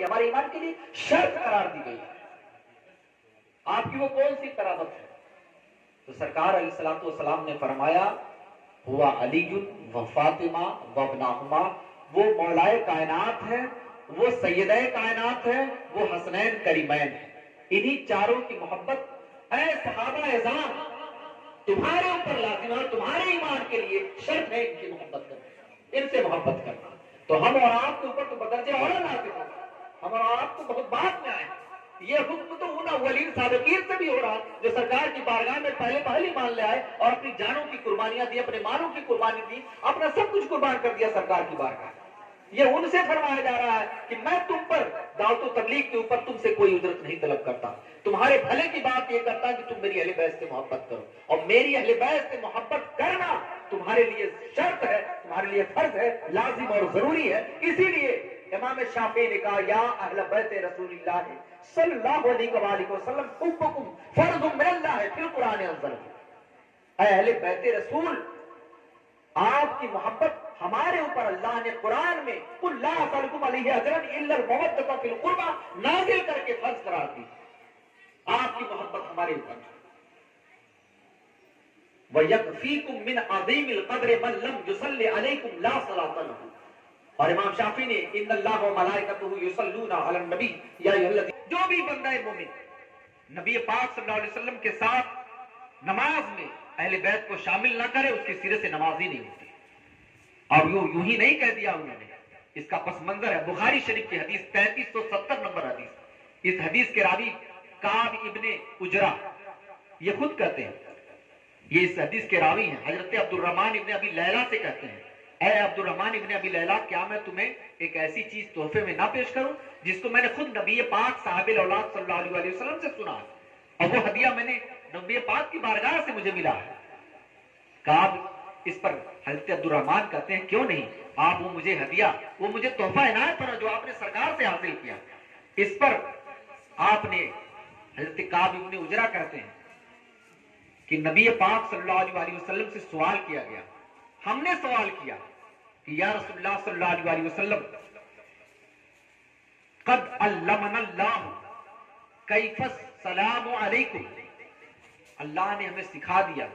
ہمارے ایمان کے لیے شرط قرار دی گئی ہے. آپ کی وہ کون سی قرابت ہے؟ تو سرکار علیہ الصلوۃ والسلام نے فرمایا ہوا علی و فاطمہ و ابناہما، وہ مولائے کائنات ہے، وہ سیدہ کائنات ہے، وہ حسنین کریمین ہے. انہی چاروں کی محبت اے صحابہ اعظام تمہارے اوپر لازم ہے، تمہارے ایمان کے لیے شرط ہے ان کی محبت کرنا، ان سے محبت کرنا. تو ہم اور آپ کے اوپر تو بدرجہ اولا لازم ہے، ہم اور آپ کو بہت بعد میں آئے. یہ حکم تو ان اولین سابقین سے بھی ہو رہا جو سرکار کی بارگاہ میں پہلے مان لے آئے اور اپنی جانوں کی قربانیاں دی، اپنے مالوں کی قربانی دی، اپنا سب کچھ قربان کر دیا سرکار کی بارگاہ. یہ ان سے فرمایا جا رہا ہے کہ میں تم پر دعوت و تبلیغ کے اوپر تم سے کوئی اجرت نہیں طلب کرتا، تمہارے بھلے کی بات یہ کرتا کہ تم میری اہل بیت سے محبت کرو، اور میری اہل بیت سے محبت کرنا تمہارے لیے شرط ہے، تمہارے لیے فرض ہے، لازم اور ضروری ہے. اسی لیے امام شافعی نے کہا یا اہل بیت رسول اللہ صلی اللہ علیہ وآلہ وسلم حبکم فرض من اللہ فی القرآن انزل. اے اہل بیت رسول، آپ کی محبت ہمارے اوپر اللہ نے قرآن میں قل لا اسألکم علیہ اجرا الا المودۃ فی القربى نازل کر کے فرض قرار دی. آپ کی محبت ہمارے اوپر. وَيَكْفِيكُم مِّنْ عَظِيمِ الْقَدْرِ مَن لَّمْ يُصَلِّ عَلَيْكُمْ لَا صَلَاةَ لَهُ. اور امام شافعی نے ان اللہ و ملائکتہ یصلون علی النبی یا ایھا الذین، جو بھی بندہ مومن نبی پاک صلی اللہ علیہ وسلم کے ساتھ نماز میں اہل بیت کو شامل نہ کرے اس کی سرے سے نماز ہی نہیں ہوتی. اور یوں ہی نہیں کہہ دیا انہوں نے، اس کا پس منظر ہے بخاری شریف کی حدیث 3370 نمبر حدیث. اس حدیث کے راوی کعب ابن اجرا یہ خود کہتے ہیں، یہ اس حدیث کے راوی ہیں، حضرت عبد الرحمن ابن ابی لیلہ سے کہتے ہیں اے عبد الرحمن ابن ابی لیلہ، کیا میں تمہیں ایک ایسی چیز تحفے میں نہ پیش کروں جس کو میں نے خود نبی پاک صاحب الاولاد صلی اللہ علیہ وسلم سے سنا اور وہ ہدیہ میں نے نبی پاک کی بارگاہ سے مجھے ملا ہے. کعب اس پر حضرت عبد الرحمن کہتے ہیں کیوں نہیں، آپ وہ مجھے ہدیہ، وہ مجھے تحفہ عنایت فرمائیں جو آپ نے سرکار سے حاصل کیا. اس پر آپ نے حضرت کعب ابن اجرا کہتے ہیں کہ نبی پاک صلی اللہ علیہ وسلم سے سوال کیا گیا. ہم نے سوال کیا کہ یا رسول اللہ صلی اللہ علیہ وسلم قد علمنا اللہ کیف السلام علیکم، اللہ نے ہمیں سکھا دیا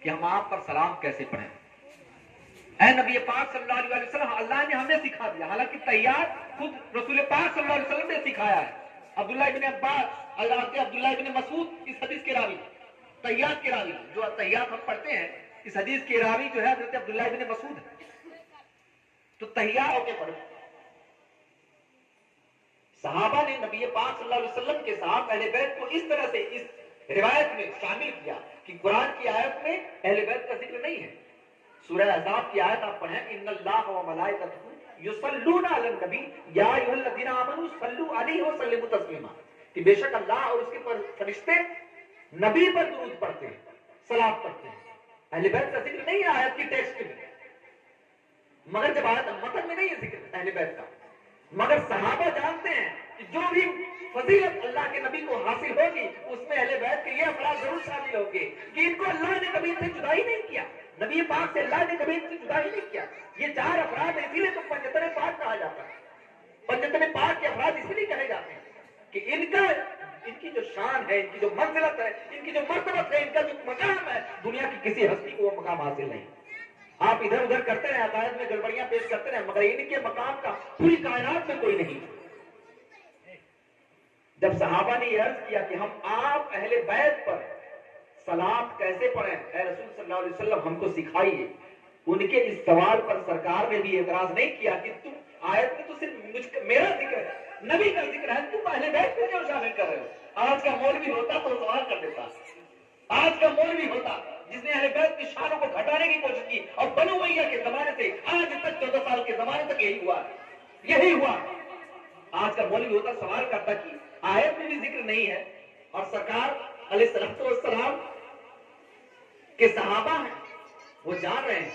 کہ ہم آپ پر سلام کیسے پڑھیں. اے نبی پاک صلی اللہ علیہ وسلم، اللہ نے ہمیں سکھا دیا، حالانکہ تحیات خود رسول پاک صلی اللہ علیہ وسلم نے سکھایا ہے. عبداللہ ابن عباس، حضرت عبداللہ ابن مسعود اس حدیث کے راوی، تحیات کے راوی، جو تحیات ہم پڑھتے ہیں اس حدیث کے راوی جو ہے حضرت عبداللہ ابن مسعود ہے. تو تحیات ہو کے پڑھو. صحابہ نے نبی پاک صلی اللہ علیہ وسلم کے ساتھ اہل بیت کو اس طرح سے اس روایت میں شامل کیا کہ قرآن کی آیت میں اہل بیت کا ذکر نہیں ہے. سورہ احزاب کی آیت آپ پڑھیں ان اللہ و ملائکتہ یصلون علی النبی یا ایھا الذین آمنوا صلوا علیہ وسلموا تسلیما، کہ بے شک اللہ اور اس کے فرشتے نبی پر درود پڑھتے ہیں، صلاۃ پڑھتے ہیں. اہل بیت کا ذکر نہیں ہے آیت کی ٹیکسٹ میں، مگر جب آیت متن میں نہیں ہے ذکر اہل بیت کا. مگر صحابہ جانتے ہیں کہ جو بھی فضیلت اللہ کے نبی کو حاصل ہوگی اس میں اہل بیت کے یہ افراد ضرور شامل ہوں گے کہ ان کو اللہ نے کبھی سے جدا ہی نہیں کیا، نبی پاک سے اللہ نے کبھی سے جدا ہی نہیں کیا. یہ چار افراد اسی لیے تو پنجتن پاک کہا جاتا ہے. پنجتن پاک کے افراد اسی لیے کہے جاتے ہیں کہ ان کی جو شان ہے، ان کی جو منزلت ہے، ان کی جو مرتبت ہے، ان کا جو مقام ہے، دنیا کی کسی ہستی کو وہ مقام حاصل نہیں. آپ ادھر ادھر کرتے رہے، عقائد میں گڑبڑیاں پیش کرتے رہے، مگر ان کے مقام کا پوری کائنات میں کوئی نہیں. جب صحابہ نے یہ عرض کیا کہ ہم آپ اہل بیت پر صلاۃ کیسے پڑھیں، اے رسول صلی اللہ علیہ وسلم ہم کو سکھائیے، ان کے اس سوال پر سرکار نے بھی اعتراض نہیں کیا کہ تم آیت میں تو صرف میرا ذکر ہے، نبی کا ذکر ہے، تم اہل بیت کو کیوں شامل کر رہے ہو. آج کا مولوی ہوتا تو سوال کر دیتا، آج کا مولوی ہوتا جس نے اہل بیت کی شانوں کو گھٹانے کی کوشش کی، اور بنو امیہ کے زمانے سے آج تک 14 سال کے زمانے تک یہی ہوا. آج کا مولوی ہوتا سوال کرتا کہ آیت میں بھی ذکر نہیں ہے اور سرکار علیہ الصلوۃ والسلام کے صحابہ ہیں، وہ جان رہے ہیں،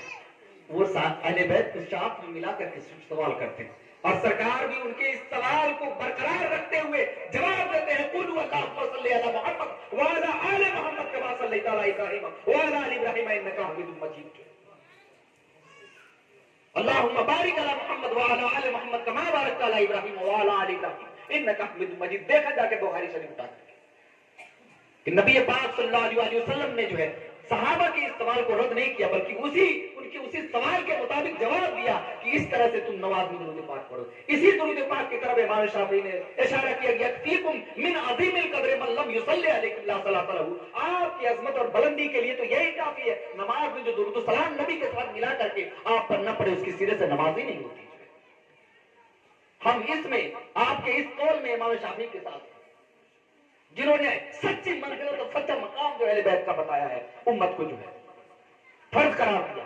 وہ اہل بیت کو شاپ میں ملا کر کے سوال کرتے ہیں، اور سرکار بھی ان کے اس سوال کو برقرار رکھتے ہوئے جواب دیتے ہیں قولوا اللہم صلی علی محمد وعلی آل محمد کما صلیت علی ابراہیم وعلی آل ابراہیم انک حمید مجید. اللہم بارک علی محمد وعلی آل محمد کما بارکت علی ابراہیم وعلی آل ابراہیم انک حمید مجید. دیکھا جا کے بخاری شریف اٹھا کہ نبی پاک صلی اللہ علیہ وسلم نے جو ہے صحابہ کے اس سوال کو رد نہیں کیا بلکہ ان کے اسی سوال کے مطابق جواب دیا کہ اس طرح سے تم نماز میں درود پاک پڑھو. اسی درود پاک کی طرف امام شافعی نے اشارہ کیا کہ یکفیکم من عظیم القدر من لم یصلی علیکم لا صلاۃ لہ. آپ کی عظمت اور بلندی کے لیے تو یہی کافی ہے، نماز میں جو درود و سلام نبی کے ساتھ ملا کر کے آپ پر نہ پڑے اس کی سرے سے نماز ہی نہیں ہوتی. ہم اس میں آپ کے اس قول میں امام شافعی کے ساتھ ہیں جنہوں نے سچی منزلت اور سچا مقام جو اہل بیت کا بتایا ہے، امت کو جو ہے فرض قرار دیا.